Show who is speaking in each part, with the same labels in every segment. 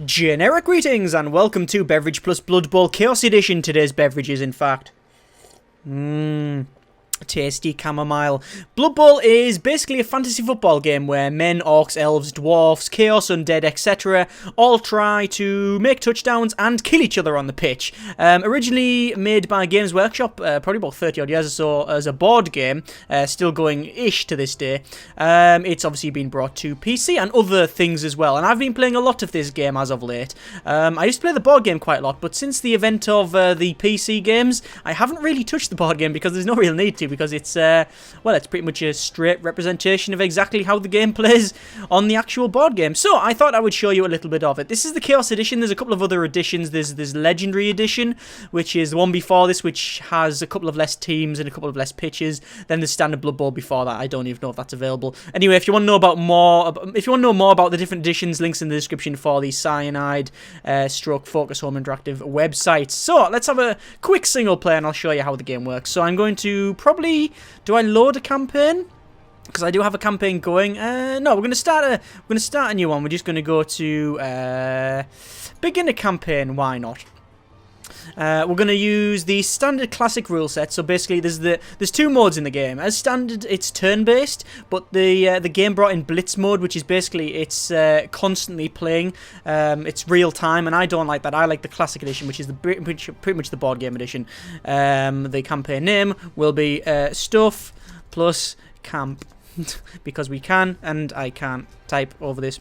Speaker 1: Generic greetings and welcome to Beverage plus Blood Bowl Chaos Edition. Today's beverage is, in fact, tasty chamomile. Blood Bowl is basically a fantasy football game where men, orcs, elves, dwarfs, chaos, undead, etc. all try to make touchdowns and kill each other on the pitch. Originally made by Games Workshop, probably about 30 odd years or so, as a board game, still going-ish to this day. It's obviously been brought to PC and other things as well, and I've been playing a lot of this game as of late. I used to play the board game quite a lot, but since the event of the PC games, I haven't really touched the board game because there's no real need to, because it's it's pretty much a straight representation of exactly how the game plays on the actual board game. So I thought I would show you a little bit of it. This is the Chaos Edition. There's a couple of other editions. There's Legendary Edition, which is the one before this, which has a couple of less teams and a couple of less pitches. Then the Standard Blood Bowl before that. I don't even know if that's available. Anyway, if you want to know about more, about the different editions, links in the description for the Cyanide Focus Home Interactive website. So let's have a quick single play and I'll show you how the game works. So I'm going to probably... Do I load a campaign? Because I do have a campaign going. No, we're going to start a new one. We're just going to go to beginner campaign. Why not? We're going to use the standard classic rule set. So basically, there's two modes in the game. As standard, it's turn-based, but the game brought in blitz mode, which is basically it's constantly playing. It's real time, and I don't like that. I like the classic edition, which is pretty much the board game edition. The campaign name will be Stuff plus Camp, because we can, and I can't type over this.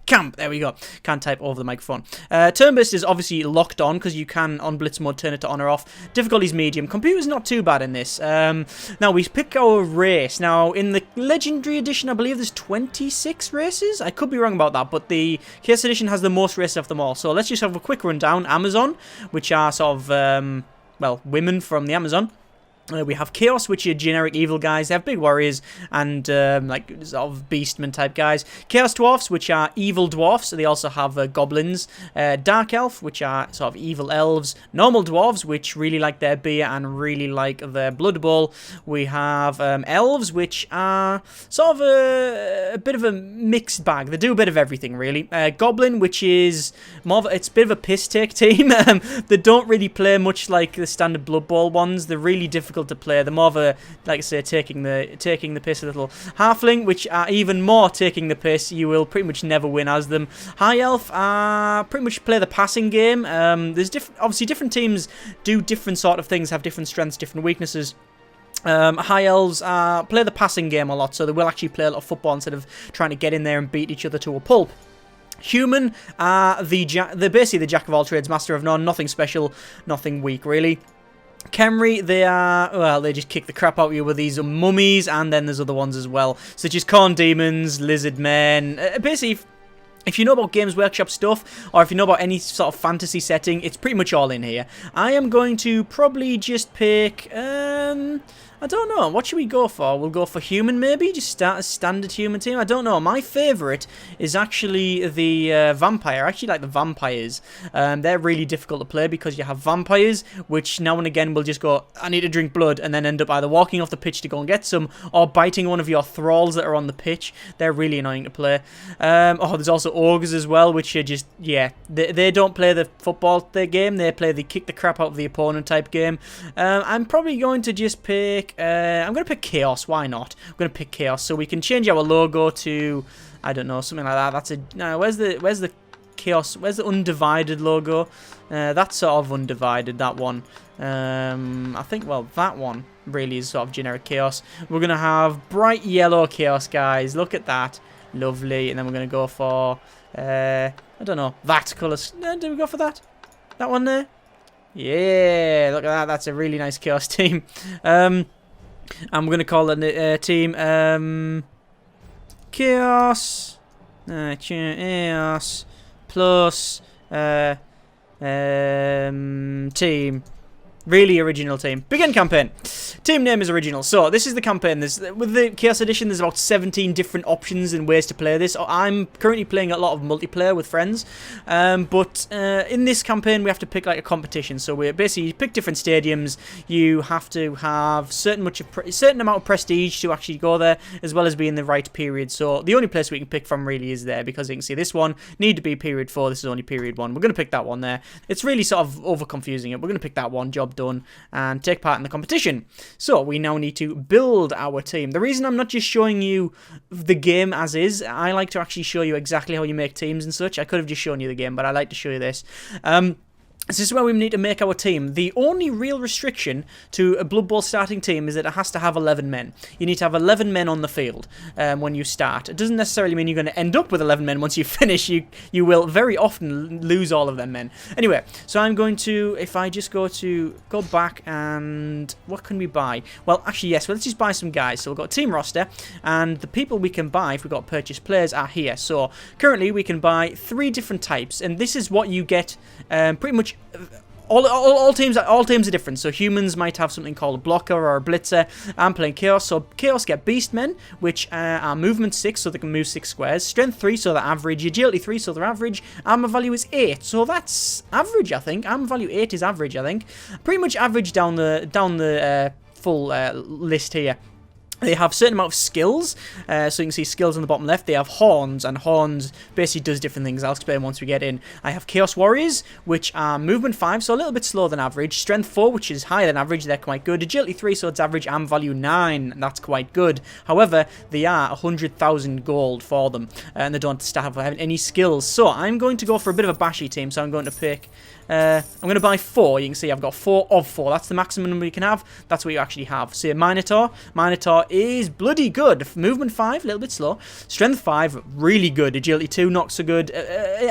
Speaker 1: Camp, there we go. Can't type over the microphone. Turn-based is obviously locked on because you can, on blitz mode, turn it to on or off. Difficulty's medium. Computer's not too bad in this. Now, we pick our race. Now, in the Legendary Edition, I believe there's 26 races. I could be wrong about that, but the Chaos Edition has the most races of them all. So let's just have a quick rundown. Amazon, which are sort of, women from the Amazon. We have Chaos, which are generic evil guys. They have big warriors and like sort of beastmen type guys. Chaos Dwarfs, which are evil dwarfs. So they also have goblins. Dark Elf, which are sort of evil elves. Normal Dwarves, which really like their beer and really like their Blood Bowl. We have Elves, which are sort of a bit of a mixed bag. They do a bit of everything, really. Goblin, which is more of it's a bit of a piss take team. They don't really play much like the standard Blood Bowl ones. They're really difficult to play. They're more of a, like I say, taking the piss a little. Halfling, which are even more taking the piss. You will pretty much never win as them. High Elf pretty much play the passing game. There's obviously different teams do different sort of things, have different strengths, different weaknesses. High Elves play the passing game a lot, so they will actually play a lot of football instead of trying to get in there and beat each other to a pulp. Human are they're basically the jack of all trades, master of none, nothing special, nothing weak really. Khemri, they just kick the crap out of you with these mummies, and then there's other ones as well, such as corn demons, lizard men. Basically, if you know about Games Workshop stuff, or if you know about any sort of fantasy setting, it's pretty much all in here. I am going to probably just pick, I don't know, what should we go for? We'll go for human maybe, just start a standard human team. I don't know, my favourite is actually the vampire. I actually like the vampires. They're really difficult to play because you have vampires, which now and again will just go, I need to drink blood, and then end up either walking off the pitch to go and get some, or biting one of your thralls that are on the pitch. They're really annoying to play. There's also ogres as well, which are just, yeah, they don't play the football game, they play the kick the crap out of the opponent type game. I'm probably going to just pick, I'm going to pick Chaos, why not? I'm going to pick Chaos, so we can change our logo to, I don't know, something like that. That's a, no, where's the Chaos, where's the undivided logo? That's sort of undivided, that one. I think, well, that one really is sort of generic Chaos. We're going to have bright yellow Chaos, guys, look at that. Lovely, and then we're going to go for, I don't know, that colour. Do we go for that? That one there? Yeah, look at that. That's a really nice Chaos team. And we're going to call it team Chaos. Chaos plus team. Really original team. Begin campaign. Team name is original. So this is the campaign. With the Chaos Edition, there's about 17 different options and ways to play this. I'm currently playing a lot of multiplayer with friends. But in this campaign, we have to pick like a competition. So we basically pick different stadiums. You have to have certain amount of prestige to actually go there, as well as be in the right period. So the only place we can pick from really is there, because you can see this one need to be period 4. This is only period 1. We're going to pick that one there. It's really sort of over confusing it. We're going to pick that one. Job done, and take part in the competition. So we now need to build our team. The reason I'm not just showing you the game as is, I like to actually show you exactly how you make teams and such. I could have just shown you the game, but I like to show you this. This is where we need to make our team. The only real restriction to a Blood Bowl starting team is that it has to have 11 men. You need to have 11 men on the field when you start. It doesn't necessarily mean you're going to end up with 11 men once you finish. You will very often lose all of them men. Anyway, so I'm going to, if I just go back and, what can we buy? Well, actually, yes, well, let's just buy some guys. So we've got a team roster, and the people we can buy, if we've got purchase players, are here. So currently we can buy 3 different types, and this is what you get pretty much. All teams are different. So humans might have something called a blocker or a blitzer. I'm playing Chaos, so Chaos get Beastmen, which are movement 6, so they can move 6 squares. Strength 3, so they're average. Agility 3, so they're average. Armor value is 8, so that's average, I think. Armor value 8 is average, I think. Pretty much average down the full list here. They have a certain amount of skills, so you can see skills on the bottom left. They have horns, and horns basically does different things. I'll explain once we get in. I have Chaos Warriors, which are movement 5, so a little bit slower than average. Strength 4, which is higher than average. They're quite good. Agility 3, so it's average. Arm value 9, that's quite good. However, they are 100,000 gold for them, and they don't have any skills. So I'm going to go for a bit of a bashy team, so I'm going to pick... I'm going to buy 4. You can see I've got 4 of 4. That's the maximum number you can have. That's what you actually have. So Minotaur. Minotaur is bloody good. Movement 5, a little bit slow. Strength 5, really good. Agility 2, not so good.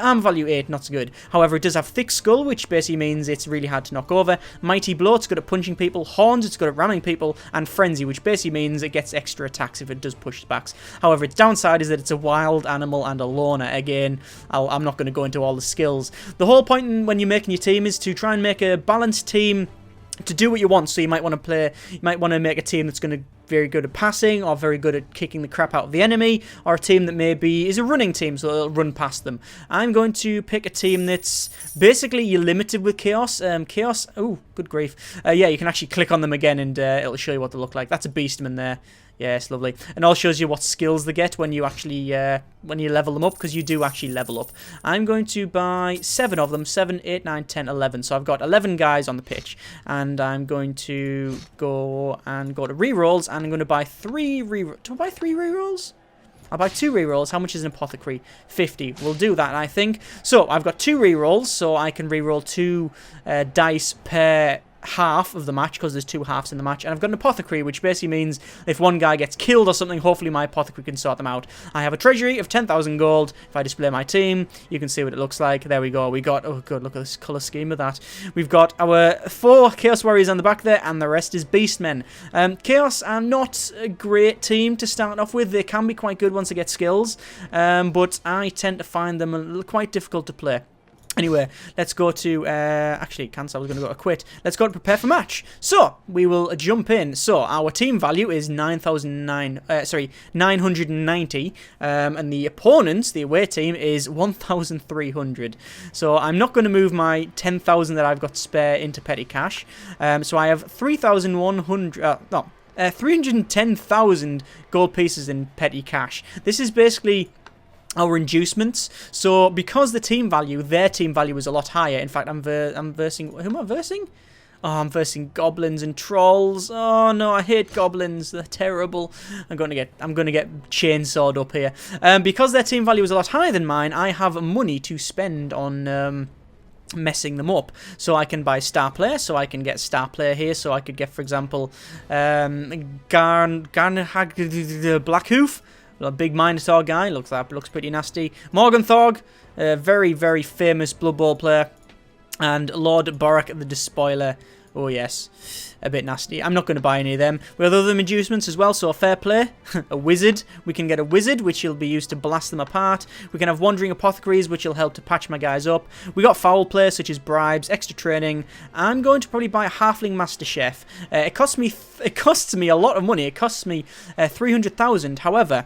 Speaker 1: Arm value 8, not so good. However, it does have thick skull, which basically means it's really hard to knock over. Mighty Blow, it's good at punching people. Horns, it's good at ramming people. And Frenzy, which basically means it gets extra attacks if it does push backs. However, its downside is that it's a wild animal and a loner. Again, I'm not going to go into all the skills. The whole point when you make your team is to try and make a balanced team to do what you want. So you might want to make a team that's going to be very good at passing, or very good at kicking the crap out of the enemy, or a team that maybe is a running team, so it'll run past them. I'm going to pick a team that's basically you're limited with Chaos. Chaos, oh, good grief. Yeah, you can actually click on them again and it'll show you what they look like. That's a Beastman there. Yes, lovely. And all shows you what skills they get when you actually when you level them up, because you do actually level up. I'm going to buy 7 of them, 7, 8, 9, 10, 11. So I've got 11 guys on the pitch, and I'm going to go to rerolls, and I'm going to buy 3 rerolls. Do I buy 3 rerolls? I'll buy 2 rerolls. How much is an apothecary? 50. We'll do that, I think. So I've got 2 rerolls, so I can reroll 2 dice per half of the match, because there's 2 halves in the match. And I've got an apothecary, which basically means if one guy gets killed or something, hopefully my apothecary can sort them out. I have a treasury of 10,000 gold. If I display my team, you can see what it looks like. There we go. We got, oh good, look at this colour scheme of that. We've got our 4 Chaos Warriors on the back there, and the rest is Beastmen. Chaos are not a great team to start off with. They can be quite good once they get skills, but I tend to find them quite difficult to play. Anyway, let's go to, actually, cancel, I was going to go to quit. Let's go to prepare for match. So, we will jump in. So, our team value is 990, and the opponents, the away team, is 1,300. So, I'm not going to move my 10,000 that I've got spare into petty cash. So, I have 310,000 gold pieces in petty cash. This is basically our inducements. So because their team value is a lot higher. In fact, I'm versing. Who am I versing? Oh, I'm versing goblins and trolls. Oh no, I hate goblins. They're terrible. I'm gonna get chainsawed up here. Because their team value is a lot higher than mine, I have money to spend on messing them up. So I can buy star player, so I can get star player here. So I could get, for example, Blackhoof. A big Minotaur guy, looks pretty nasty. Morgenthau, a very, very famous Blood Bowl player. And Lord Borak the Despoiler. Oh, yes. a bit nasty. I'm not going to buy any of them. We have other inducements as well, so fair play. A wizard. We can get a wizard, which will be used to blast them apart. We can have wandering apothecaries, which will help to patch my guys up. We got foul play, such as bribes, extra training. I'm going to probably buy a halfling master chef. It costs me a lot of money. It costs me 300,000. However,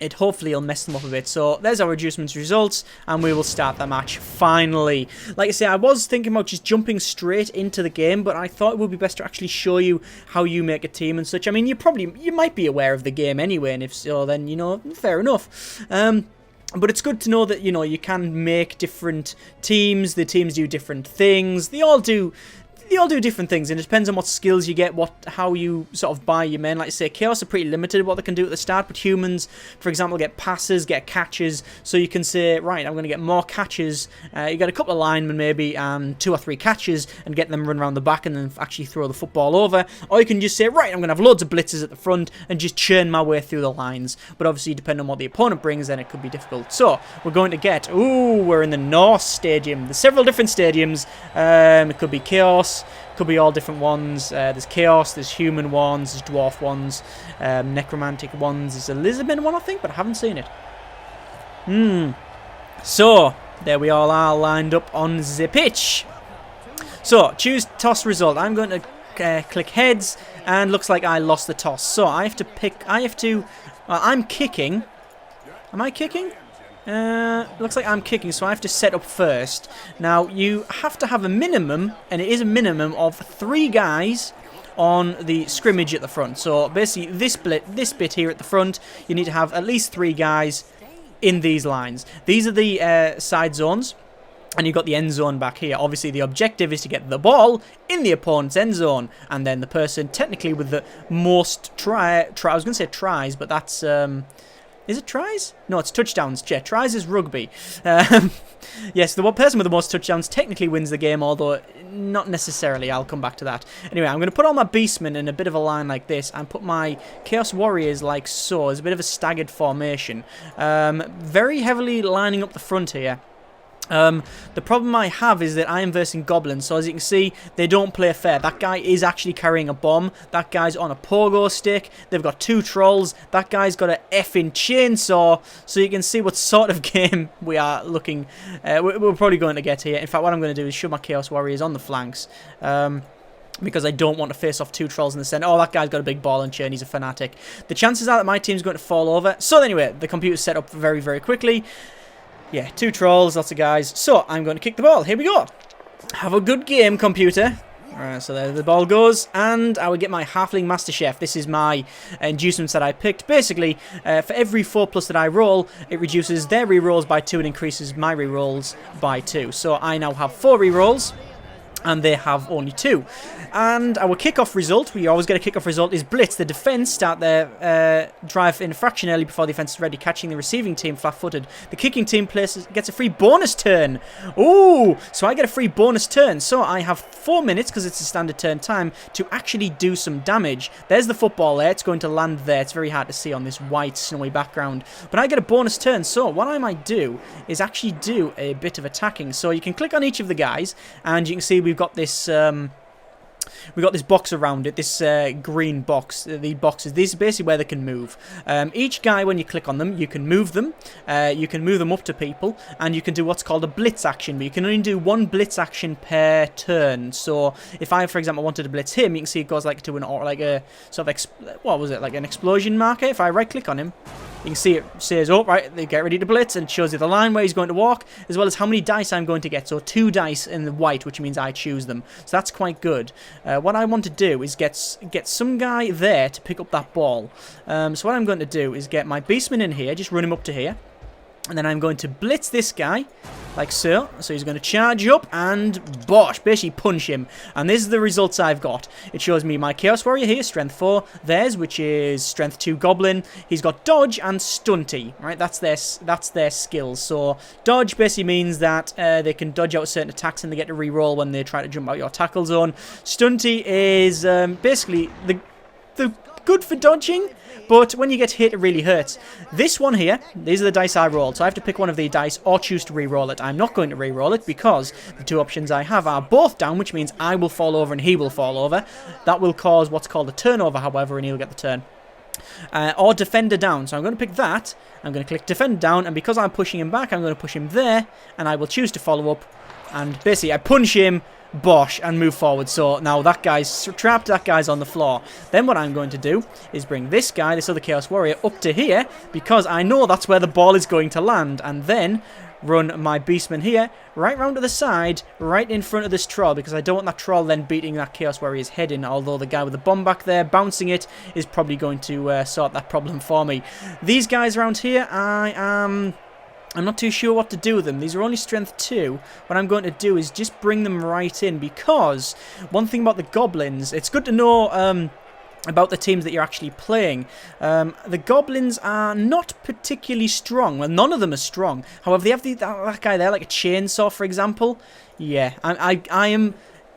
Speaker 1: it hopefully will mess them up a bit. So there's our reducements results, and we will start the match finally. Like I say, I was thinking about just jumping straight into the game, but I thought it would be best to actually show you how you make a team and such. I mean, you might be aware of the game anyway, and if so, then, you know, fair enough. But it's good to know that, you know, you can make different teams. The teams do different things. They all do different things, and it depends on what skills you get, how you sort of buy your men. Like I say, Chaos are pretty limited what they can do at the start, but humans, for example, get passes, get catches, so you can say, right, I'm going to get more catches. You get a couple of linemen maybe, 2 or 3 catches, and get them run around the back and then actually throw the football over. Or you can just say, right, I'm going to have loads of blitzes at the front and just churn my way through the lines. But obviously, depending on what the opponent brings, then it could be difficult. So, we're going to get, we're in the North Stadium. There's several different stadiums. It could be Chaos. Could be all different ones. There's Chaos, there's human ones, there's dwarf ones, necromantic ones. There's a lizardman one, I think, but I haven't seen it. So, there we all are lined up on the pitch. So, choose toss result. I'm going to click heads, and looks like I lost the toss. So, I have to, well, I'm kicking. Am I kicking? Looks like I'm kicking, so I have to set up first. Now, you have to have a minimum, and it is a minimum of 3 guys on the scrimmage at the front. So, basically, this bit here at the front, you need to have at least 3 guys in these lines. These are the side zones, and you've got the end zone back here. Obviously, the objective is to get the ball in the opponent's end zone, and then the person, technically, with the most I was going to say tries, but that's... Is it tries? No, it's touchdowns. Yeah, tries is rugby. Yes, the one person with the most touchdowns technically wins the game, although not necessarily. I'll come back to that. Anyway, I'm going to put all my beastmen in a bit of a line like this and put my Chaos Warriors like so. It's a bit of a staggered formation. Very heavily lining up the front here. The problem I have is that I am versing goblins, so as you can see, they don't play fair. That guy is actually carrying a bomb. That guy's on a pogo stick. They've got 2 trolls. That guy's got a effing chainsaw. So you can see what sort of game we are looking. We're probably going to get here. In fact, what I'm going to do is shove my Chaos Warriors on the flanks. Because I don't want to face off 2 trolls in the centre. Oh, that guy's got a big ball and chain. He's a fanatic. The chances are that my team's going to fall over. So anyway, the computer's set up very, very quickly. Yeah, 2 trolls, lots of guys. So, I'm going to kick the ball. Here we go. Have a good game, computer. Alright, so there the ball goes. And I will get my Halfling Master Chef. This is my inducements that I picked. Basically, for every 4+ that I roll, it reduces their rerolls by 2 and increases my rerolls by 2. So, I now have 4 rerolls. And they have only 2. And our kickoff result, we always get a kickoff result, is blitz. The defense start their drive in a fraction early before the offense is ready, catching the receiving team flat-footed. The kicking team gets a free bonus turn. Ooh, so I get a free bonus turn. So I have 4 minutes, because it's a standard turn time, to actually do some damage. There's the football there. It's going to land there. It's very hard to see on this white, snowy background. But I get a bonus turn. So what I might do is actually do a bit of attacking. So you can click on each of the guys, and you can see we've got this box around it, this green box. The boxes, this is basically where they can move. Each guy, when you click on them, you can move them. You can move them up to people, and you can do what's called a blitz action. But you can only do 1 blitz action per turn. So if I, for example, wanted to blitz him, you can see it goes like to an or like a sort of what was it, like an explosion marker. If I right click on him, you can see it says, oh, right, they get ready to blitz, and shows you the line where he's going to walk, as well as how many dice I'm going to get. So 2 dice in the white, which means I choose them. So that's quite good. What I want to do is get some guy there to pick up that ball. So what I'm going to do is get my beastman in here, just run him up to here. And then I'm going to blitz this guy, like so. So he's going to charge up and bosh, basically punch him. And this is the results I've got. It shows me my Chaos Warrior here, Strength 4. Theirs, which is Strength 2 Goblin. He's got Dodge and Stunty, right? That's their skills. So Dodge basically means that they can dodge out certain attacks and they get to reroll when they try to jump out your tackle zone. Stunty is basically the good for dodging, but when you get hit, it really hurts. This one here, these are the dice I rolled, so I have to pick one of the dice or choose to re-roll it. I'm not going to re-roll it because the two options I have are both down, which means I will fall over and he will fall over. That will cause what's called a turnover, however, and he'll get the turn. Or defender down, so I'm going to pick that. I'm going to click defender down, and because I'm pushing him back, I'm going to push him there, and I will choose to follow up. And basically, I punch him, bosh, and move forward. So now that guy's trapped, that guy's on the floor. Then what I'm going to do is bring this guy, this other Chaos Warrior, up to here, because I know that's where the ball is going to land, and then run my Beastman here, right round to the side, right in front of this troll, because I don't want that troll then beating that Chaos Warrior's head in, although the guy with the bomb back there, bouncing it, is probably going to sort that problem for me. These guys around here, I'm not too sure what to do with them. These are only strength 2. What I'm going to do is just bring them right in, because one thing about the goblins, it's good to know about the teams that you're actually playing. The goblins are not particularly strong. Well, none of them are strong. However, they have that guy there, like a chainsaw, for example. Yeah, I am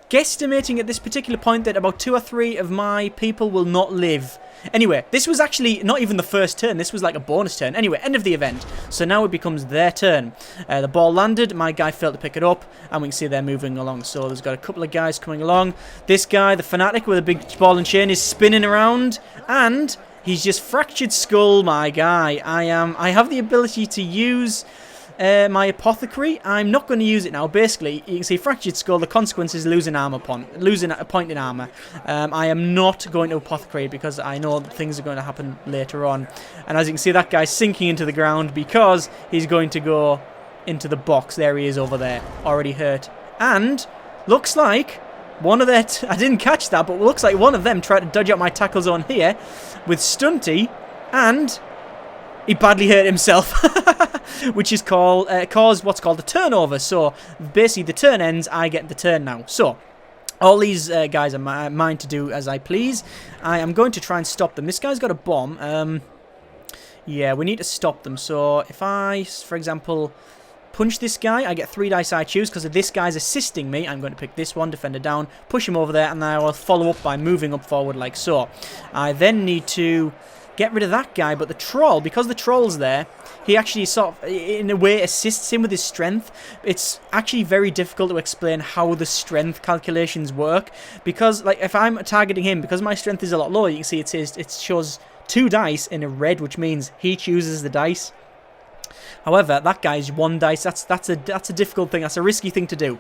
Speaker 1: guesstimating at this particular point that about 2 or 3 of my people will not live. Anyway, this was actually not even the first turn. This was like a bonus turn. Anyway, end of the event. So now it becomes their turn. The ball landed. My guy failed to pick it up. And we can see they're moving along. So there's got a couple of guys coming along. This guy, the Fanatic with a big ball and chain, is spinning around. And he's just fractured skull, my guy. I have the ability to use my apothecary. I'm not going to use it now. Basically, you can see fractured skull. The consequence is losing a point in armor. I am not going to apothecary because I know that things are going to happen later on. And as you can see, that guy's sinking into the ground because he's going to go into the box. There he is over there, already hurt. And looks like one of their I didn't catch that, but it looks like one of them tried to dodge out my tackle zone here with Stunty, and he badly hurt himself, which is caused what's called a turnover. So basically the turn ends, I get the turn now. So all these guys are mine to do as I please. I am going to try and stop them. This guy's got a bomb. Yeah, we need to stop them. So if I, for example, punch this guy, I get 3 dice I choose because this guy's assisting me. I'm going to pick this one, defender down, push him over there, and then I will follow up by moving up forward like so. I then need to get rid of that guy, but the troll, because the troll's there, he actually sort of, in a way, assists him with his strength. It's actually very difficult to explain how the strength calculations work, because, like, if I'm targeting him, because my strength is a lot lower, you can see it shows 2 dice in a red, which means he chooses the dice. However, that guy's 1 dice. That's a difficult thing. That's a risky thing to do.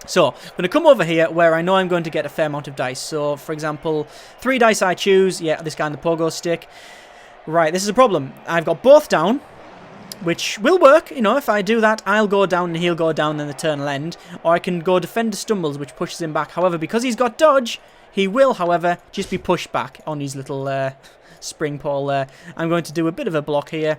Speaker 1: So, I'm going to come over here where I know I'm going to get a fair amount of dice. So, for example, 3 dice I choose. Yeah, this guy on the pogo stick. Right, this is a problem. I've got both down, which will work. You know, if I do that, I'll go down and he'll go down and the turn will end. Or I can go defender stumbles, which pushes him back. However, because he's got dodge, he will, however, just be pushed back on his little spring pole there. I'm going to do a bit of a block here,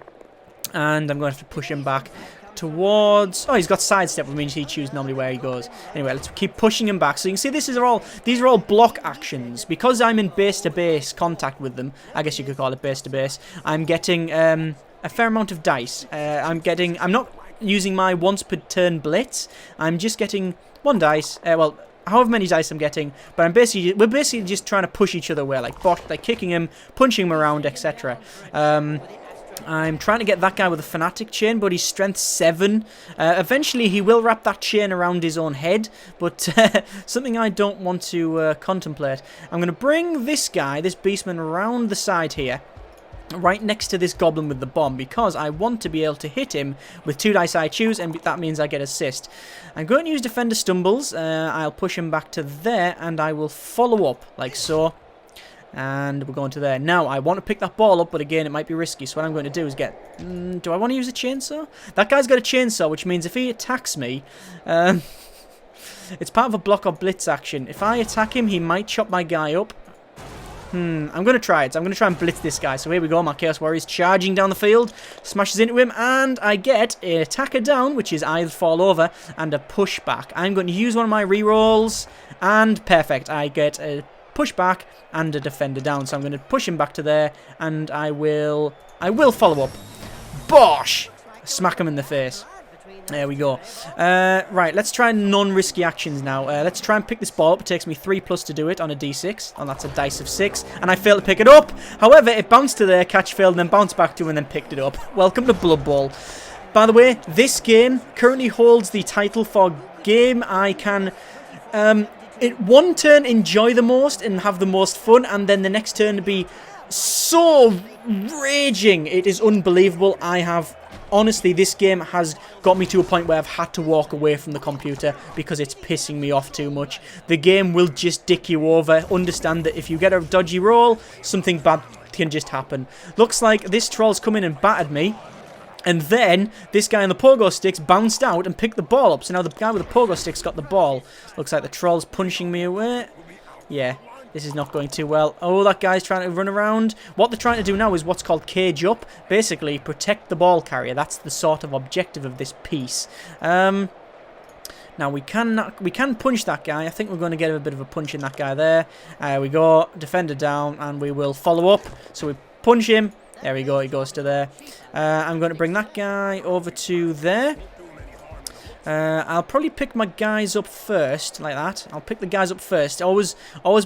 Speaker 1: and I'm going to have to push him back towards... Oh, he's got sidestep, which means he chooses normally where he goes. Anyway, let's keep pushing him back. So you can see these are all block actions. Because I'm in base-to-base contact with them, I guess you could call it base-to-base, I'm getting a fair amount of dice. I'm not using my once per turn blitz. I'm just getting 1 dice. Well, however many dice I'm getting, but we're basically just trying to push each other away, like kicking him, punching him around, etc. I'm trying to get that guy with a Fanatic chain, but he's strength 7. Eventually, he will wrap that chain around his own head, but something I don't want to contemplate. I'm going to bring this guy, this Beastman, around the side here, right next to this goblin with the bomb, because I want to be able to hit him with 2 dice I choose, and that means I get assist. I'm going to use defender stumbles. I'll push him back to there, and I will follow up like so. And we're going to there. Now, I want to pick that ball up, but again, it might be risky. So what I'm going to do is get... do I want to use a chainsaw? That guy's got a chainsaw, which means if he attacks me... it's part of a block or blitz action. If I attack him, he might chop my guy up. I'm going to try it. I'm going to try and blitz this guy. So here we go. My Chaos Warrior is charging down the field. Smashes into him. And I get an attacker down, which is I'll fall over, and a pushback. I'm going to use one of my rerolls. And perfect. I get a pushback and a defender down. So I'm going to push him back to there. And I will follow up. Bosh! Smack him in the face. There we go. Right, let's try non-risky actions now. Let's try and pick this ball up. It takes me 3+ to do it on a d6. And that's a dice of 6. And I failed to pick it up. However, it bounced to there, catch failed, and then bounced back to and then picked it up. Welcome to Blood Bowl. By the way, this game currently holds the title for game I can... one turn enjoy the most and have the most fun, and then the next turn be so raging. It is unbelievable. Honestly, this game has got me to a point where I've had to walk away from the computer because it's pissing me off too much. The game will just dick you over. Understand that if you get a dodgy roll, something bad can just happen. Looks like this troll's come in and battered me. And then this guy on the pogo sticks bounced out and picked the ball up. So now the guy with the pogo sticks got the ball. Looks like the troll's punching me away. Yeah. This is not going too well. Oh, that guy's trying to run around. What they're trying to do now is what's called cage up. Basically, protect the ball carrier. That's the sort of objective of this piece. Now, we can punch that guy. I think we're going to get a bit of a punch in that guy there. We go. Defender down, and we will follow up. So we punch him. There we go. He goes to there. I'm going to bring that guy over to there. I'll probably pick my guys up first, like that. I'll pick the guys up first. Always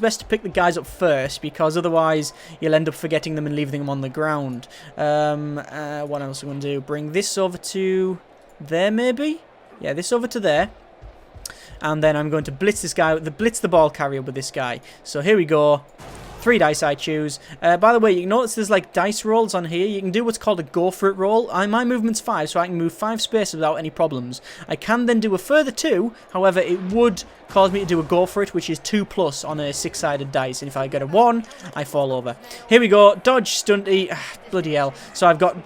Speaker 1: best to pick the guys up first, because otherwise you'll end up forgetting them and leaving them on the ground. What else am I going to do? Bring this over to there, maybe? Yeah, this over to there. And then I'm going to blitz this guy, blitz the ball carrier with this guy. So here we go. 3 dice I choose. By the way, you can notice there's like dice rolls on here. You can do what's called a go for it roll. My movement's 5, so I can move 5 spaces without any problems. I can then do a further 2. However, it would cause me to do a go for it, which is 2+ on a 6-sided dice. And if I get a 1, I fall over. Here we go. Dodge, stunty. Bloody hell. So I've got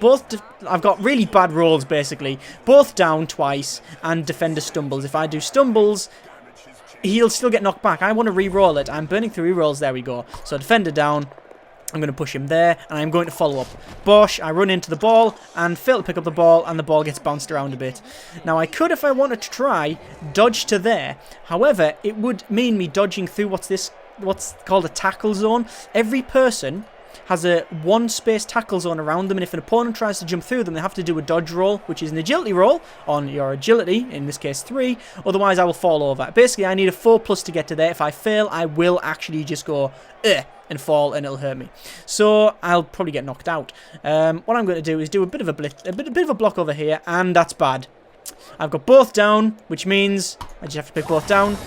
Speaker 1: I've got really bad rolls basically. Both down twice, and defender stumbles. If I do stumbles, he'll still get knocked back. I want to re-roll it. I'm burning through re-rolls. There we go. So defender down. I'm going to push him there, and I'm going to follow up. Bosh, I run into the ball, and fail to pick up the ball, and the ball gets bounced around a bit. Now, I could, if I wanted to try, dodge to there. However, it would mean me dodging through what's called a tackle zone. Every person has a 1-space tackle zone around them, and if an opponent tries to jump through them, they have to do a dodge roll, which is an agility roll on your agility, in this case 3, otherwise I will fall over. Basically, I need a 4+ to get to there. If I fail, I will actually just go, and fall, and it'll hurt me. So, I'll probably get knocked out. What I'm going to do is do a bit of a blitz, a bit of a block over here, and that's bad. I've got both down, which means I just have to pick both down,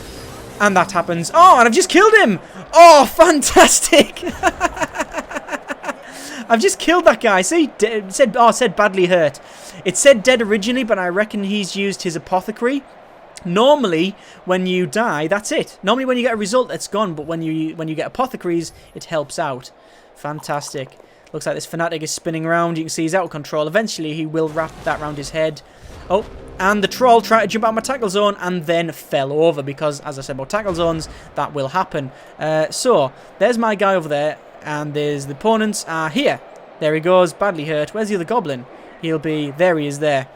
Speaker 1: and that happens. Oh, and I've just killed him! Oh, fantastic! I've just killed that guy. See, it said badly hurt. It said dead originally, but I reckon he's used his apothecary. Normally, when you die, that's it. Normally, when you get a result, it's gone. But when you get apothecaries, it helps out. Fantastic. Looks like this fanatic is spinning around. You can see he's out of control. Eventually, he will wrap that around his head. Oh, and the troll tried to jump out of my tackle zone and then fell over because, as I said about tackle zones, that will happen. So, there's my guy over there. And there's the opponents here. There he goes, badly hurt. Where's the other goblin? He'll be... There he is there.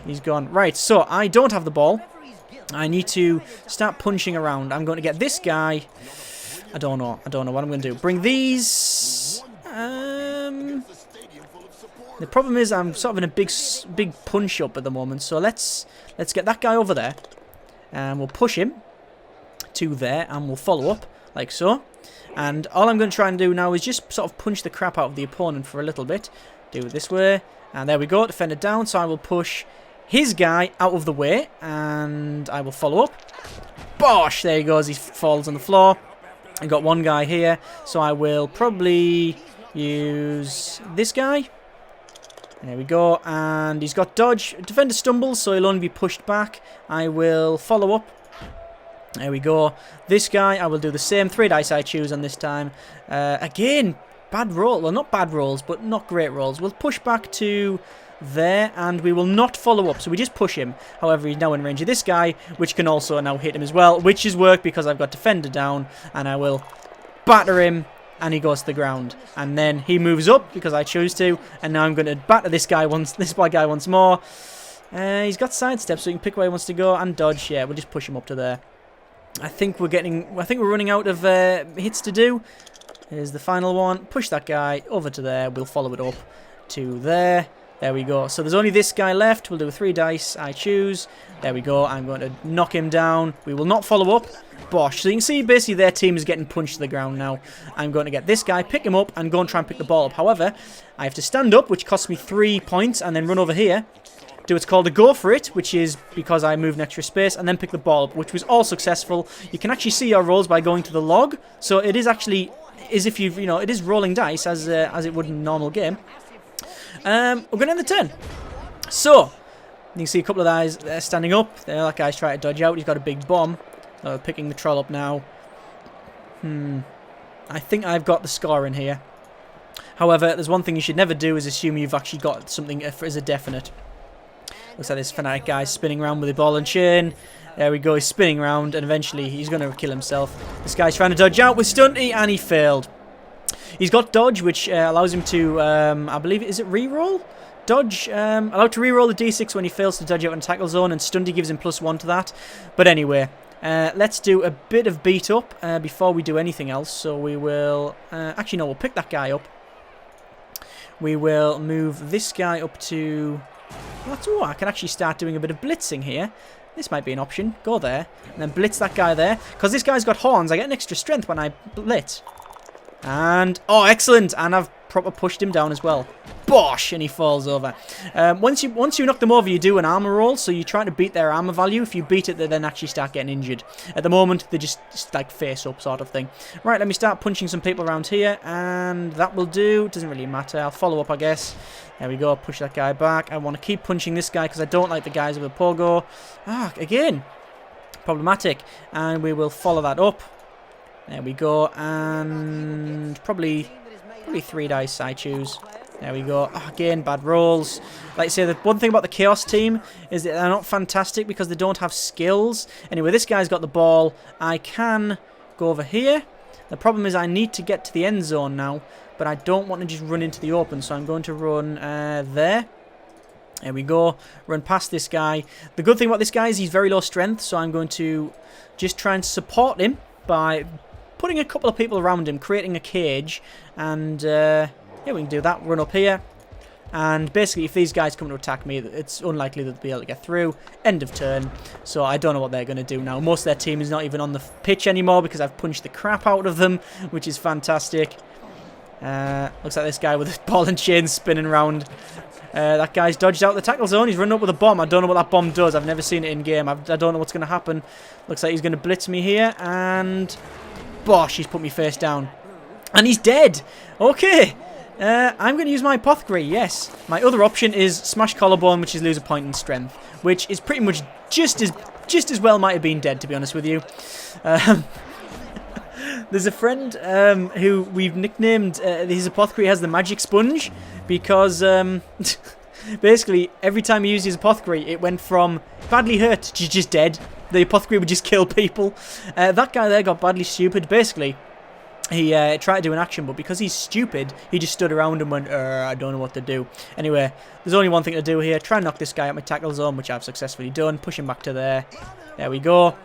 Speaker 1: He's gone. Right, so I don't have the ball. I need to start punching around. I'm going to get this guy. I don't know what I'm going to do. Bring these... The problem is I'm sort of in a big punch up at the moment. So let's get that guy over there. And we'll push him to there. And we'll follow up, like so. And all I'm going to try and do now is just sort of punch the crap out of the opponent for a little bit. Do it this way. And there we go. Defender down. So I will push his guy out of the way. And I will follow up. Bosh! There he goes. He falls on the floor. I got one guy here. So I will probably use this guy. There we go. And he's got dodge. Defender stumbles, so he'll only be pushed back. I will follow up. There we go. This guy, I will do the same. 3 dice I choose on this time. Again, bad roll. Well, not bad rolls, but not great rolls. We'll push back to there, and we will not follow up. So we just push him. However, he's now in range of this guy, which can also now hit him as well, which has worked because I've got defender down, and I will batter him, and he goes to the ground. And then he moves up because I choose to, and now I'm going to batter this guy once more. He's got sidestep, so he can pick where he wants to go and dodge. Yeah, we'll just push him up to there. I think we're running out of hits to do. Here's the final one. Push that guy over to there. We'll follow it up to there. There we go. So there's only this guy left. We'll do 3 dice. I choose. There we go. I'm going to knock him down. We will not follow up. Bosh. So you can see basically their team is getting punched to the ground now. I'm going to get this guy, pick him up, and go and try and pick the ball up. However, I have to stand up, which costs me 3 points, and then run over here. Do what's called a go for it, which is because I moved an extra space, and then pick the ball up, which was all successful. You can actually see your rolls by going to the log. So it is actually, as if you've, it is rolling dice as it would in a normal game. We're going to end the turn. So, you can see a couple of guys standing up. There, that guy's trying to dodge out. He's got a big bomb. Picking the troll up now. I think I've got the score in here. However, there's one thing you should never do is assume you've actually got something as a definite. Looks like this fanatic guy's spinning around with the ball and chain. There we go. He's spinning around, and eventually he's going to kill himself. This guy's trying to dodge out with Stunty, and he failed. He's got dodge, which allows him to, I believe, is it reroll? Dodge, allowed to reroll the d6 when he fails to dodge out in tackle zone, and Stunty gives him +1 to that. But anyway, let's do a bit of beat up before we do anything else. So we will, actually no, we'll pick that guy up. We will move this guy up to, I can actually start doing a bit of blitzing here. This might be an option. Go there, and then blitz that guy there. Because this guy's got horns, I get an extra strength when I blitz. And, oh, excellent. And I've proper pushed him down as well. Bosh! And he falls over. Once you knock them over, you do an armor roll. So you try to beat their armor value. If you beat it, they then actually start getting injured. At the moment, they just like face up sort of thing. Right, let me start punching some people around here. And that will do. Doesn't really matter. I'll follow up, I guess. There we go. Push that guy back. I want to keep punching this guy because I don't like the guys with a pogo. Ah, again. Problematic. And we will follow that up. There we go, and probably 3 dice I choose. There we go. Oh, again, bad rolls. Like I say, the one thing about the Chaos team is that they're not fantastic because they don't have skills. Anyway, this guy's got the ball. I can go over here. The problem is I need to get to the end zone now, but I don't want to just run into the open, so I'm going to run there. There we go. Run past this guy. The good thing about this guy is he's very low strength, so I'm going to just try and support him by putting a couple of people around him, creating a cage, and yeah, we can do that. Run up here, and basically if these guys come to attack me, it's unlikely that they'll be able to get through. End of turn. So I don't know what they're going to do now. Most of their team is not even on the pitch anymore because I've punched the crap out of them, which is fantastic. Looks like this guy with his ball and chain spinning around. That guy's dodged out the tackle zone. He's running up with a bomb. I don't know what that bomb does. I've never seen it in game. I don't know what's going to happen. Looks like he's going to blitz me here, and bosh, he's put me face down. And he's dead. Okay. I'm going to use my apothecary, yes. My other option is smash collarbone, which is lose a point in strength, which is pretty much just as well might have been dead, to be honest with you. There's a friend who we've nicknamed, his apothecary has the magic sponge, because basically every time he used his apothecary, it went from badly hurt to just dead. The apothecary would just kill people. That guy there got badly stupid. Basically, he tried to do an action, but because he's stupid, he just stood around and went, I don't know what to do. Anyway, there's only one thing to do here. Try and knock this guy out my tackle zone, which I've successfully done. Push him back to there. There we go.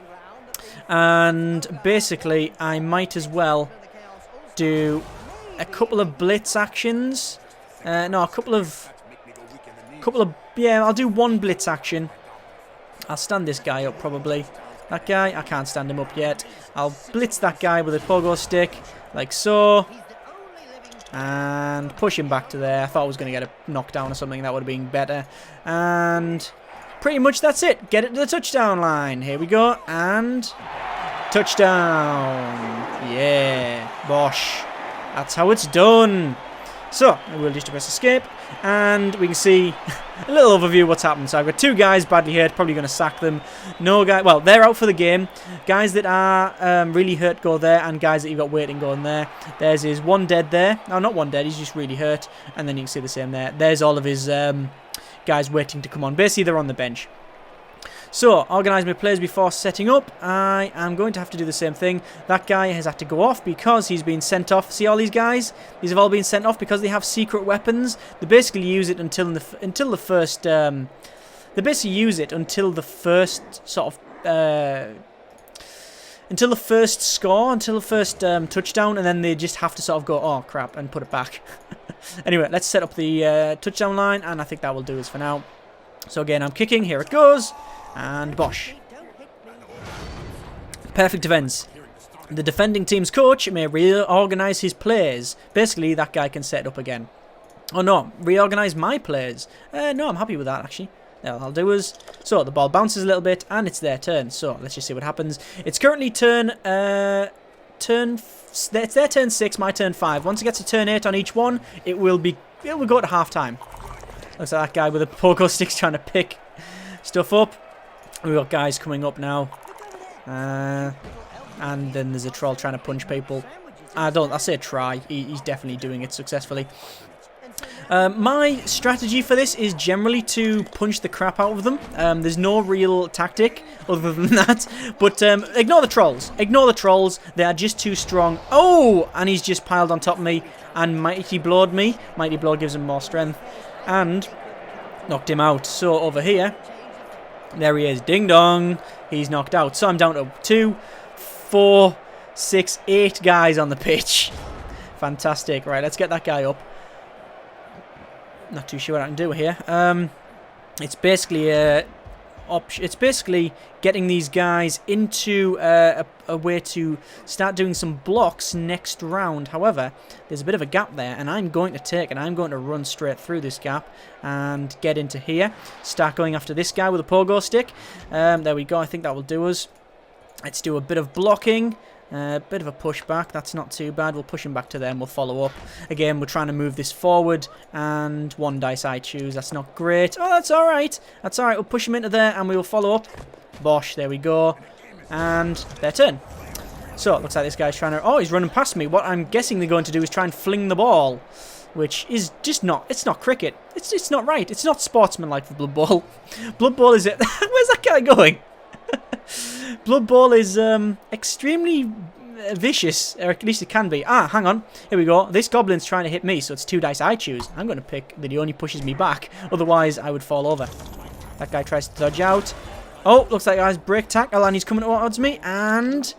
Speaker 1: And basically, I might as well do a couple of blitz actions. No, a couple of, yeah, I'll do one blitz action. I'll stand this guy up probably. That guy, I can't stand him up yet. I'll blitz that guy with a pogo stick, like so. And push him back to there. I thought I was going to get a knockdown or something. That would have been better. And pretty much that's it. Get it to the touchdown line. Here we go. And touchdown. Yeah. Bosh. That's how it's done. So, we'll just press escape, and we can see a little overview of what's happened. So I've got 2 guys badly hurt, probably going to sack them. No guy, well, they're out for the game. Guys that are really hurt go there, and guys that you've got waiting go in there. There's his one dead there. No, not one dead, he's just really hurt. And then you can see the same there. There's all of his guys waiting to come on. Basically, they're on the bench. So, organise my players before setting up. I am going to have to do the same thing. That guy has had to go off because he's been sent off. See all these guys? These have all been sent off because they have secret weapons. They basically use it until the first. They basically use it until the first sort of. Until the first score, until the first touchdown, and then they just have to sort of go, oh crap, and put it back. Anyway, let's set up the touchdown line, and I think that will do us for now. So again, I'm kicking. Here it goes. And bosh. Perfect defense. The defending team's coach may reorganize his plays. Basically, that guy can set it up again. Oh no, reorganize my plays. No, I'm happy with that, actually. Now, what I'll do is, so the ball bounces a little bit, and it's their turn. So let's just see what happens. It's currently it's their turn 6, my turn 5. Once it gets to turn 8 on each one, it will go to half time. Looks like that guy with a pogo stick's trying to pick stuff up. We've got guys coming up now. And then there's a troll trying to punch people. I say try. He's definitely doing it successfully. My strategy for this is generally to punch the crap out of them. There's no real tactic other than that. But ignore the trolls. Ignore the trolls. They are just too strong. Oh! And he's just piled on top of me and Mighty Blowed me. Mighty Blow gives him more strength. And knocked him out. So over here, there he is. Ding dong. He's knocked out. So I'm down to 2, 4, 6, 8 guys on the pitch. Fantastic. Right, let's get that guy up. Not too sure what I can do here. It's basically getting these guys into a way to start doing some blocks next round. However, there's a bit of a gap there, and I'm going to run straight through this gap and get into here. Start going after this guy with a pogo stick. There we go. I think that will do us. Let's do a bit of blocking. Bit of a push back. That's not too bad. We'll push him back to them. We'll follow up. Again, we're trying to move this forward. And 1 dice I choose. That's not great. Oh, that's all right. That's all right. We'll push him into there and we will follow up. Bosh. There we go. And their turn. So, it looks like this guy's trying to... Oh, he's running past me. What I'm guessing they're going to do is try and fling the ball. Which is just not... It's not cricket. It's not right. It's not sportsmanlike for Blood Bowl. Blood Bowl is... Where's that guy going? Blood Bowl is extremely vicious, or at least it can be. Ah, hang on. Here we go. This goblin's trying to hit me, so it's 2 dice I choose. I'm going to pick that he only pushes me back. Otherwise, I would fall over. That guy tries to dodge out. Oh, looks like guy's break tackle, and he's coming towards me, and...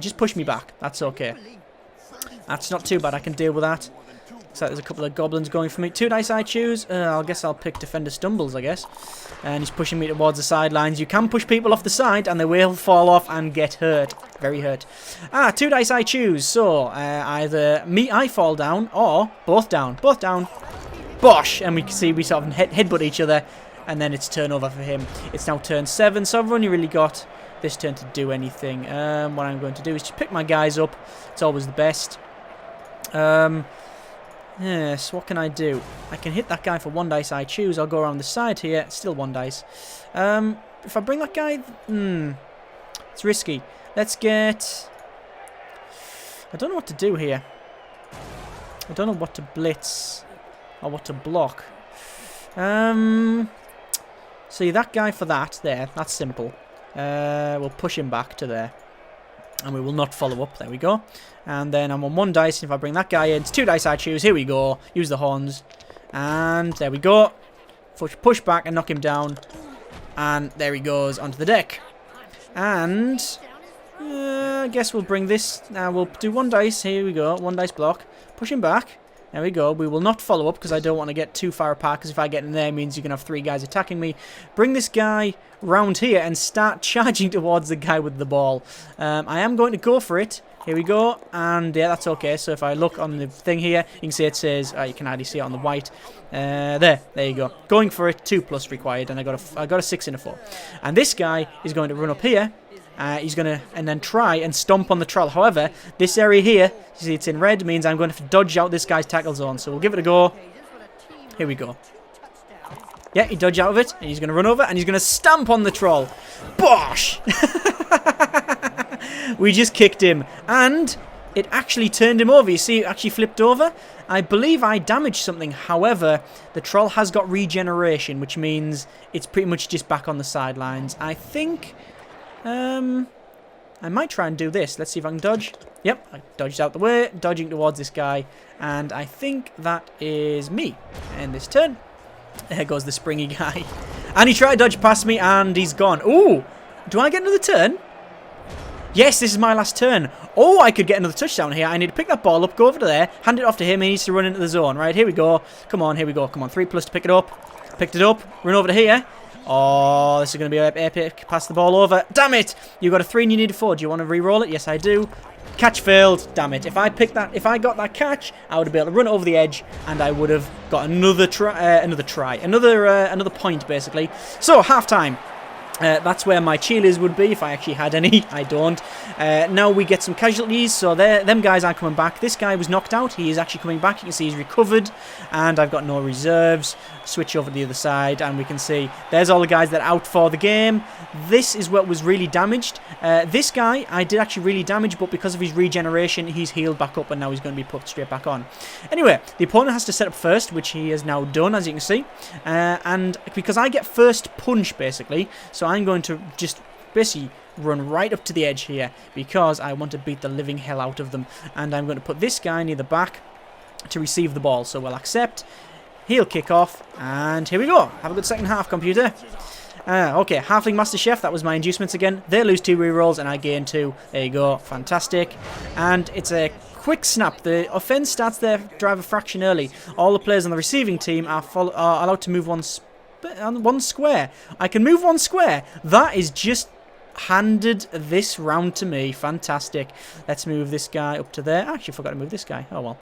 Speaker 1: just push me back. That's okay. That's not too bad. I can deal with that. Looks like there's a couple of goblins going for me. 2 dice I choose. I guess I'll pick Defender Stumbles, I guess. And he's pushing me towards the sidelines. You can push people off the side and they will fall off and get hurt. Very hurt. 2 dice I choose. So, either I fall down or both down. Both down. Bosh! And we can see we sort of headbutt each other. And then it's turnover for him. It's now turn 7. So I've only really got this turn to do anything. What I'm going to do is just pick my guys up. It's always the best. Yes, what can I do? I can hit that guy for 1 dice I choose. I'll go around the side here. Still 1 dice. If I bring that guy... it's risky. Let's get... I don't know what to do here. I don't know what to blitz. Or what to block. See, that guy for that. There. That's simple. We'll push him back to there. And we will not follow up. There we go. And then I'm on 1 dice. And if I bring that guy in, it's 2 dice I choose. Here we go. Use the horns. And there we go. Push back and knock him down. And there he goes onto the deck. And I guess we'll bring this. We'll do 1 dice. Here we go. 1 dice block. Push him back. There we go. We will not follow up because I don't want to get too far apart, because if I get in there, it means you can have 3 guys attacking me. Bring this guy round here and start charging towards the guy with the ball. I am going to go for it. Here we go. And yeah, that's okay. So if I look on the thing here, you can see it says, you can hardly see it on the white. There you go. Going for it. 2+ required. And I got a 6 and a 4. And this guy is going to run up here. He's going to, and then try and stomp on the troll. However, this area here, you see it's in red, means I'm going to have to dodge out this guy's tackle zone. So we'll give it a go. Here we go. Yeah, he dodged out of it, and he's going to run over, and he's going to stamp on the troll. Bosh! We just kicked him, and it actually turned him over. You see, it actually flipped over. I believe I damaged something. However, the troll has got regeneration, which means it's pretty much just back on the sidelines. I think... I might try and do this. Let's see if I can dodge. Yep, I dodged out the way, dodging towards this guy. And I think that is me. And this turn. There goes the springy guy. And he tried to dodge past me and he's gone. Ooh! Do I get another turn? Yes, this is my last turn. Oh, I could get another touchdown here. I need to pick that ball up, go over to there, hand it off to him. He needs to run into the zone. Right, here we go. Come on, here we go. Come on, 3+ to pick it up. Picked it up. Run over to here. Oh, this is going to be epic. Pass the ball over. Damn it! You got a 3 and you need a 4. Do you want to re-roll it? Yes, I do. Catch failed. Damn it. If I got that catch, I would be able to run over the edge and I would have got another point, basically. So, half-time. That's where my cheerleaders would be if I actually had any. I don't. Now we get some casualties, so them guys aren't coming back. This guy was knocked out. He is actually coming back. You can see he's recovered, and I've got no reserves. Switch over to the other side, and we can see there's all the guys that are out for the game. This is what was really damaged. This guy I did actually really damage, but because of his regeneration, he's healed back up, and now he's going to be put straight back on. Anyway, the opponent has to set up first, which he has now done, as you can see. And because I get first punch, basically, so I'm going to just basically run right up to the edge here because I want to beat the living hell out of them. And I'm going to put this guy near the back to receive the ball. So we'll accept. He'll kick off. And here we go. Have a good second half, computer. Okay, Halfling Master Chef. That was my inducements again. They lose 2 rerolls and I gain 2. There you go. Fantastic. And it's a quick snap. The offense starts their drive a fraction early. All the players on the receiving team are allowed to move one square. I can move 1 square. That is just handed this round to me. Fantastic. Let's move this guy up to there. I actually forgot to move this guy. Oh well.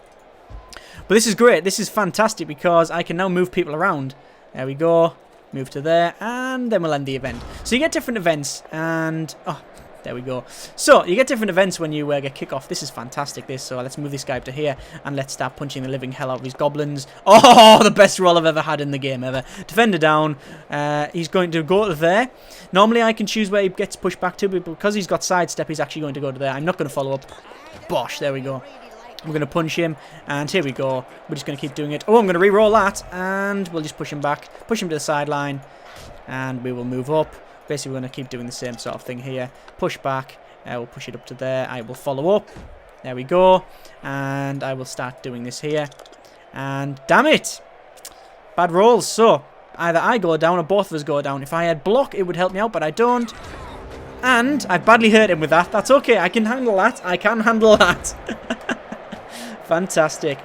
Speaker 1: But this is great. This is fantastic because I can now move people around. There we go. Move to there. And then we'll end the event. So you get different events. And... oh, there we go. So, you get different events when you get kickoff. This is fantastic, this. So, let's move this guy up to here. And let's start punching the living hell out of these goblins. Oh, the best roll I've ever had in the game, ever. Defender down. He's going to go to there. Normally, I can choose where he gets pushed back to. But because he's got sidestep, he's actually going to go to there. I'm not going to follow up. Bosh, there we go. We're going to punch him. And here we go. We're just going to keep doing it. Oh, I'm going to re-roll that. And we'll just push him back. Push him to the sideline. And we will move up. Basically, we're going to keep doing the same sort of thing here. Push back. We'll push it up to there. I will follow up. There we go. And I will start doing this here. And damn it! Bad rolls. So, either I go down or both of us go down. If I had block, it would help me out, but I don't. And I badly hurt him with that. That's okay. I can handle that. I can handle that. Fantastic.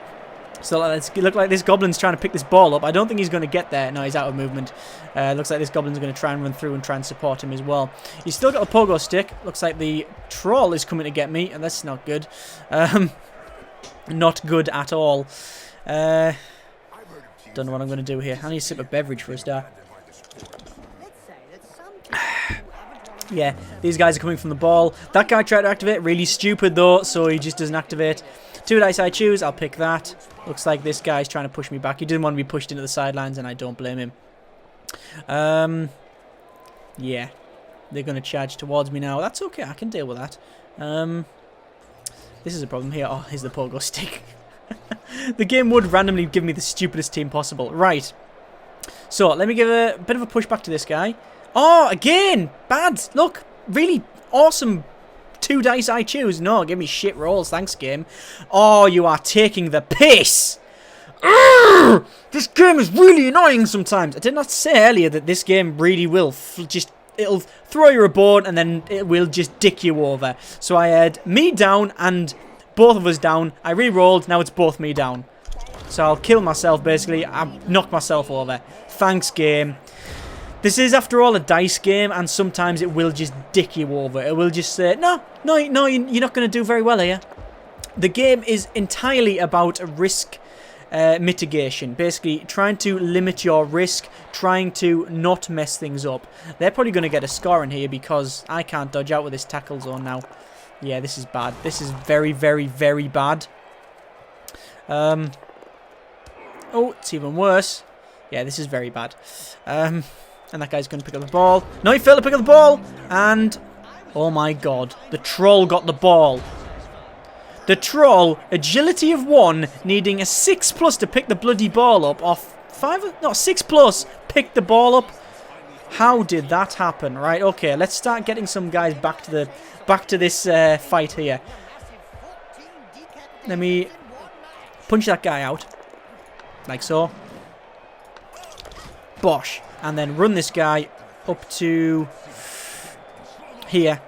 Speaker 1: So it looks like this goblin's trying to pick this ball up. I don't think he's going to get there. No, he's out of movement. Looks like this goblin's going to try and run through and try and support him as well. He's still got a pogo stick. Looks like the troll is coming to get me, and that's not good. Not good at all. Don't know what I'm going to do here. I need a sip of beverage for a start. Yeah, these guys are coming from the ball. That guy tried to activate. Really stupid, though, so he just doesn't activate. 2 dice I choose. I'll pick that. Looks like this guy's trying to push me back. He didn't want to be pushed into the sidelines, and I don't blame him. Yeah. They're going to charge towards me now. That's okay. I can deal with that. This is a problem here. Oh, here's the pogo stick. The game would randomly give me the stupidest team possible. Right. So, let me give a bit of a push back to this guy. Oh, again! Bad! Look! Really awesome 2 dice I choose. No, give me shit rolls. Thanks, game. Oh, you are taking the piss! Urgh! This game is really annoying sometimes. I did not say earlier that this game really will it'll throw you aboard and then it will just dick you over. So I had me down and both of us down. I re-rolled. Now it's both me down. So I'll kill myself, basically. I knock myself over. Thanks, game. This is, after all, a dice game, and sometimes it will just dick you over. It will just say, no, you're not going to do very well here. The game is entirely about risk mitigation. Basically, trying to limit your risk, trying to not mess things up. They're probably going to get a score in here because I can't dodge out with this tackle zone now. Yeah, this is bad. This is very, very, very bad. Oh, it's even worse. Yeah, this is very bad. And that guy's going to pick up the ball. No, he failed to pick up the ball. And, oh my god, the troll got the ball. The troll, agility of 1, needing a 6+ to pick the bloody ball up. Off 6+, pick the ball up. How did that happen? Right, okay, let's start getting some guys back to this fight here. Let me punch that guy out. Like so. Bosh. And then run this guy up to here.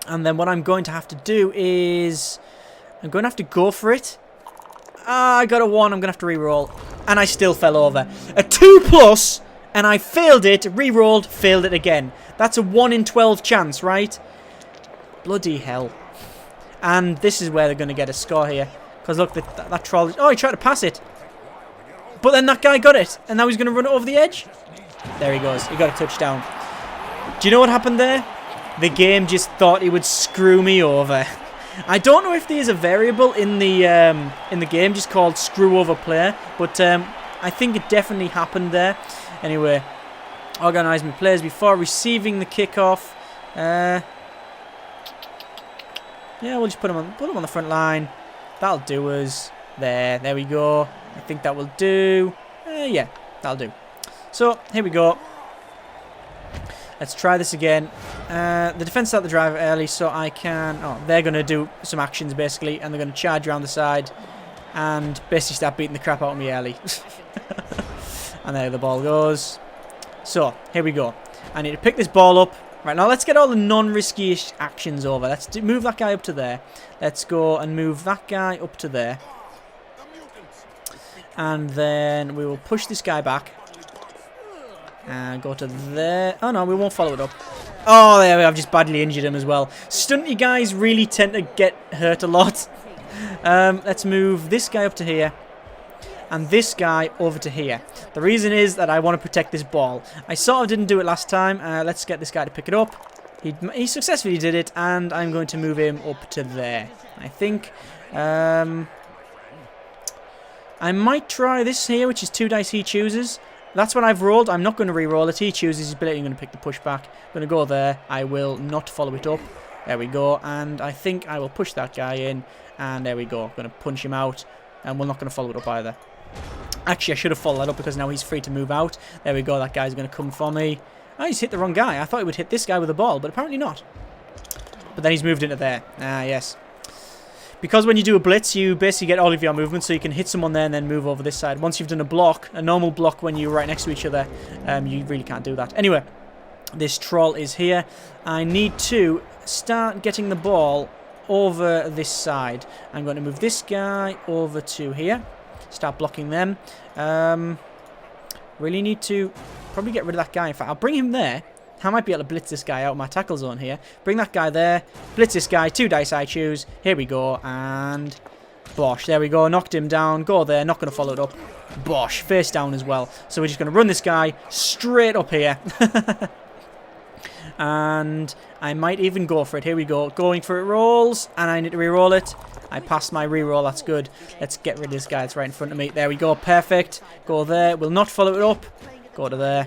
Speaker 1: And then what I'm going to have to do is... I'm going to have to go for it. Ah, I got a 1. I'm going to have to re-roll. And I still fell over. A 2+, and I failed it, re-rolled, failed it again. That's a 1 in 12 chance, right? Bloody hell. And this is where they're going to get a score here. Because look, that troll... Oh, he tried to pass it. But then that guy got it. And now he's going to run it over the edge. There he goes. He got a touchdown. Do you know what happened there? The game just thought it would screw me over. I don't know if there's a variable in the game just called screw over player, but I think it definitely happened there. Anyway, organise my players before receiving the kickoff. Yeah, we'll just put them on the front line. That'll do us. There we go. I think that will do. Yeah, that'll do. So here we go. Let's try this again. The defense start the drive early, so I can... Oh, they're going to do some actions, basically, and they're going to charge around the side and basically start beating the crap out of me early. And there the ball goes. So, here we go. I need to pick this ball up. Right, now let's get all the non-risky actions over. Let's move that guy up to there. Let's go and move that guy up to there. And then we will push this guy back. And go to there. Oh no, we won't follow it up. Oh, there we go. I've just badly injured him as well. Stunty guys really tend to get hurt a lot. Let's move this guy up to here. And this guy over to here. The reason is that I want to protect this ball. I sort of didn't do it last time. Let's get this guy to pick it up. He successfully did it. And I'm going to move him up to there, I think. I might try this here, which is 2 dice he chooses. That's what I've rolled. I'm not going to re-roll it. He chooses his ability. I'm going to pick the pushback. I'm going to go there. I will not follow it up. There we go. And I think I will push that guy in. And there we go. I'm going to punch him out. And we're not going to follow it up either. Actually, I should have followed that up because now he's free to move out. There we go. That guy's going to come for me. Oh, he's hit the wrong guy. I thought he would hit this guy with a ball, but apparently not. But then he's moved into there. Ah, yes. Because when you do a blitz, you basically get all of your movement, so you can hit someone there and then move over this side. Once you've done a block, a normal block when you're right next to each other, you really can't do that. Anyway, this troll is here. I need to start getting the ball over this side. I'm going to move this guy over to here. Start blocking them. Really need to probably get rid of that guy. In fact, I'll bring him there. I might be able to blitz this guy out of my tackle zone here. Bring that guy there. Blitz this guy. 2 dice I choose. Here we go. And bosh. There we go. Knocked him down. Go there. Not going to follow it up. Bosh. Face down as well. So we're just going to run this guy straight up here. And I might even go for it. Here we go. Going for it. Rolls. And I need to re-roll it. I passed my re-roll. That's good. Let's get rid of this guy that's right in front of me. There we go. Perfect. Go there. Will not follow it up. Go to there.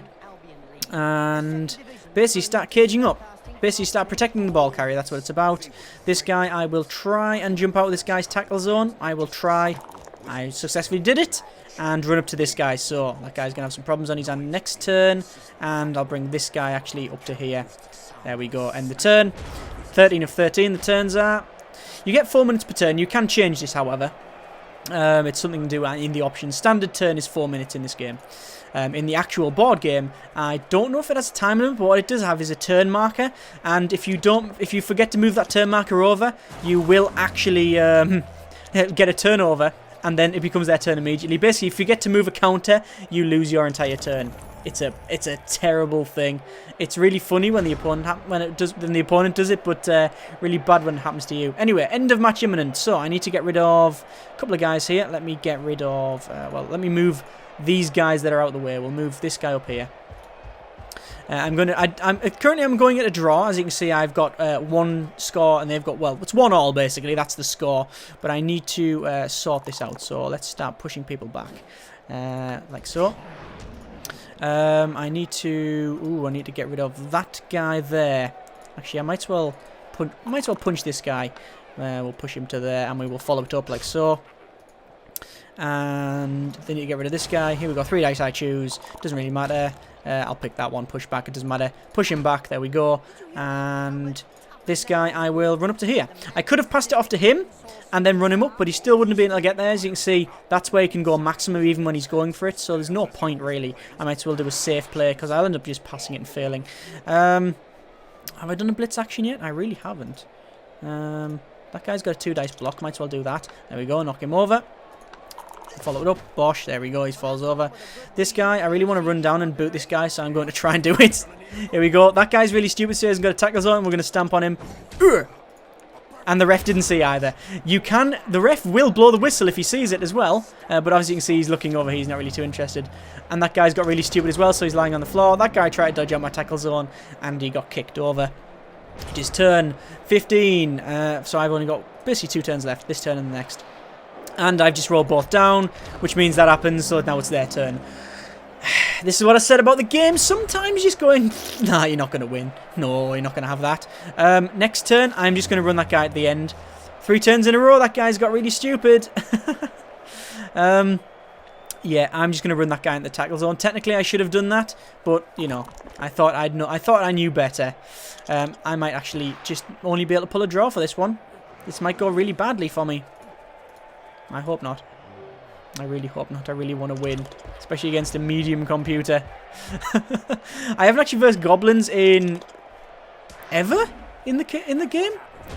Speaker 1: And basically start caging up. Basically start protecting the ball carrier. That's what it's about. This guy, I will try and jump out of this guy's tackle zone. I will try. I successfully did it. And run up to this guy. So that guy's going to have some problems on his next turn. And I'll bring this guy actually up to here. There we go. End the turn. 13 of 13 the turns are. You get 4 minutes per turn. You can change this, however. It's something to do in the options. Standard turn is 4 minutes in this game. In the actual board game, I don't know if it has a time limit, but what it does have is a turn marker. And if you forget to move that turn marker over, you will actually get a turnover, and then it becomes their turn immediately. Basically, if you get to move a counter, you lose your entire turn. It's a terrible thing. It's really funny when the opponent does it, but really bad when it happens to you. Anyway, end of match imminent. So I need to get rid of a couple of guys here. Let me get rid of. Let me move these guys that are out of the way. We'll move this guy up here. Currently I'm going at a draw. As you can see, I've got 1 score and they've got, well, it's 1 all basically. That's the score. But I need to sort this out. So let's start pushing people back, like so. I need to get rid of that guy there. Actually, I might as well punch this guy. We'll push him to there, and we will follow it up like so. And then you get rid of this guy. Here we go. 3 dice I choose. Doesn't really matter. I'll pick that one. Push back. It doesn't matter. Push him back. There we go. And this guy, I will run up to here. I could have passed it off to him and then run him up, but he still wouldn't have been able to get there. As you can see, that's where he can go maximum even when he's going for it. So there's no point really. I might as well do a safe play because I'll end up just passing it and failing. Have I done a blitz action yet? I really haven't. That guy's got a 2 dice block. Might as well do that. There we go. Knock him over. Follow it up. Bosh. There we go. He falls over. This guy, I really want to run down and boot this guy, so I'm going to try and do it. Here we go. That guy's really stupid, so he hasn't got a tackle zone. We're going to stamp on him. And the ref didn't see either. The ref will blow the whistle if he sees it as well. But obviously you can see he's looking over. He's not really too interested. And that guy's got really stupid as well, so he's lying on the floor. That guy tried to dodge out my tackle zone, and he got kicked over. It is turn 15. So I've only got basically 2 turns left. This turn and the next. And I've just rolled both down, which means that happens, so now it's their turn. This is what I said about the game. Sometimes just going, nah, you're not going to win. No, you're not going to have that. Next turn, I'm just going to run that guy at the end. 3 turns in a row, that guy's got really stupid. Yeah, I'm just going to run that guy in the tackle zone. Technically, I should have done that, but, you know, I thought I knew better. I might actually just only be able to pull a draw for this one. This might go really badly for me. I hope not. I really hope not. I really want to win, especially against a medium computer. I haven't actually versed goblins in ever in the game.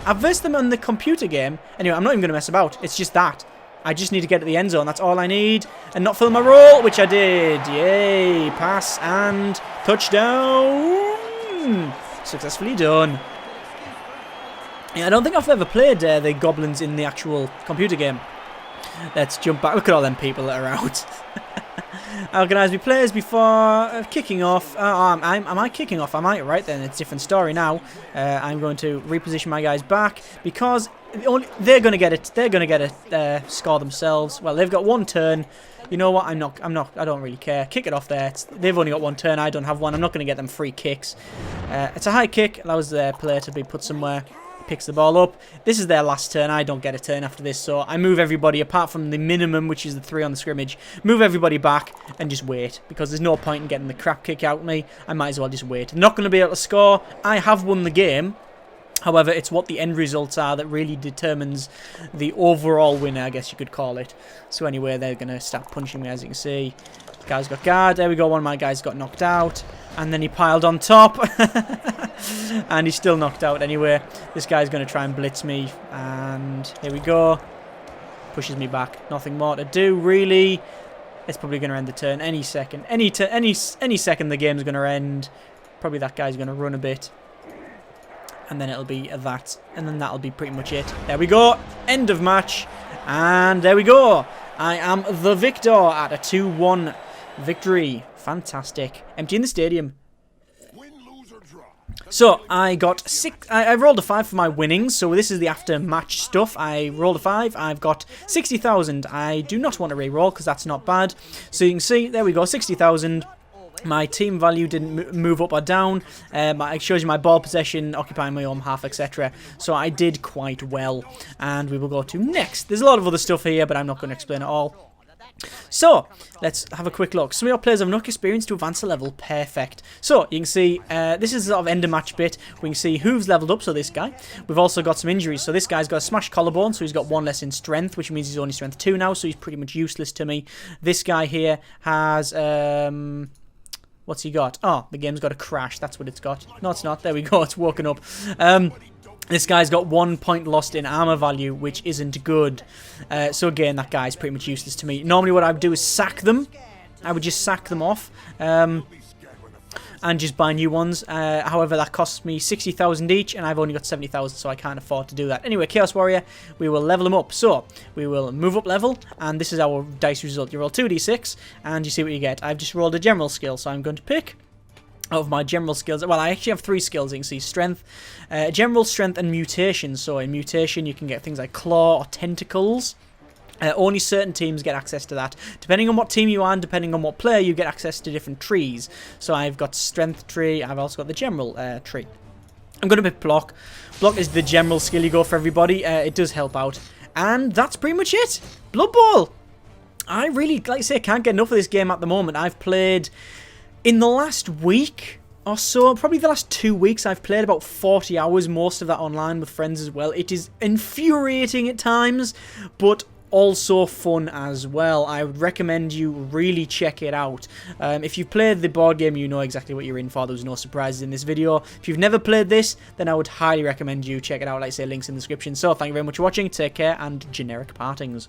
Speaker 1: I've versed them on the computer game. Anyway, I'm not even going to mess about. It's just that I just need to get to the end zone. That's all I need, and not fill my roll, which I did. Yay! Pass and touchdown. Successfully done. Yeah, I don't think I've ever played the goblins in the actual computer game. Let's jump back. Look at all them people that are out. Organise me players before kicking off. Am I kicking off? Am I? Right then, it's a different story now. I'm going to reposition my guys back because they're going to get it. They're going to get a score themselves. Well, they've got 1 turn. You know what? I don't really care. Kick it off there. They've only got 1 turn. I don't have one. I'm not going to get them free kicks. It's a high kick. Allows their player to be put somewhere. Picks the ball up. This is their last turn. I don't get a turn after this, so I move everybody apart from the minimum, which is the 3 on the scrimmage. Move everybody back and just wait, because there's no point in getting the crap kick out of me. I might as well just wait. I'm not going to be able to score. I have won the game. However, it's what the end results are that really determines the overall winner, I guess you could call it. So anyway, they're going to start punching me, as you can see. Guy's got guard. There we go. One of my guys got knocked out. And then he piled on top. And he's still knocked out anyway. This guy's going to try and blitz me. And here we go. Pushes me back. Nothing more to do, really. It's probably going to end the turn any second. Any second the game's going to end. Probably that guy's going to run a bit. And then it'll be that. And then that'll be pretty much it. There we go. End of match. And there we go. I am the victor at a 2-1 victory. Fantastic. Emptying the stadium. So, I got 6... I rolled a 5 for my winnings, so this is the after-match stuff. I rolled a 5. I've got 60,000. I do not want to re-roll, because that's not bad. So you can see, there we go, 60,000. My team value didn't move up or down. It shows you my ball possession, occupying my own half, etc. So I did quite well. And we will go to next. There's a lot of other stuff here, but I'm not going to explain it all. So, let's have a quick look. Some of your players have enough experience to advance a level. Perfect. So, you can see, this is the sort of end of match bit. We can see who's leveled up, so this guy. We've also got some injuries. So, this guy's got a smashed collarbone, so he's got 1 less in strength, which means he's only strength 2 now, so he's pretty much useless to me. This guy here has, what's he got? Oh, the game's got a crash. That's what it's got. No, it's not. There we go. It's woken up. This guy's got 1 point lost in armor value, which isn't good. So again, that guy's pretty much useless to me. Normally what I would do is sack them. I would just sack them off. And just buy new ones. However, that costs me 60,000 each, and I've only got 70,000, so I can't afford to do that. Anyway, Chaos Warrior, we will level them up. So, we will move up level, and this is our dice result. You roll 2d6, and you see what you get. I've just rolled a general skill, so I'm going to pick out of my general skills. Well, I actually have 3 skills. You can see strength, general strength, and mutation. So, in mutation, you can get things like claw or tentacles. Only certain teams get access to that. Depending on what team you are and depending on what player, you get access to different trees. So I've got strength tree. I've also got the general tree. I'm going to pick block. Block is the general skill you go for everybody. It does help out. And that's pretty much it. Blood Bowl. I really, like I say, can't get enough of this game at the moment. I've played, in the last week or so, probably the last 2 weeks, I've played about 40 hours, most of that online with friends as well. It is infuriating at times, but also fun as well. I would recommend you really check it out. If you've played the board game, you know exactly what you're in for. There's no surprises in this video. If you've never played this, then I would highly recommend you check it out. Like I say, links in the description. So thank you very much for watching. Take care and generic partings.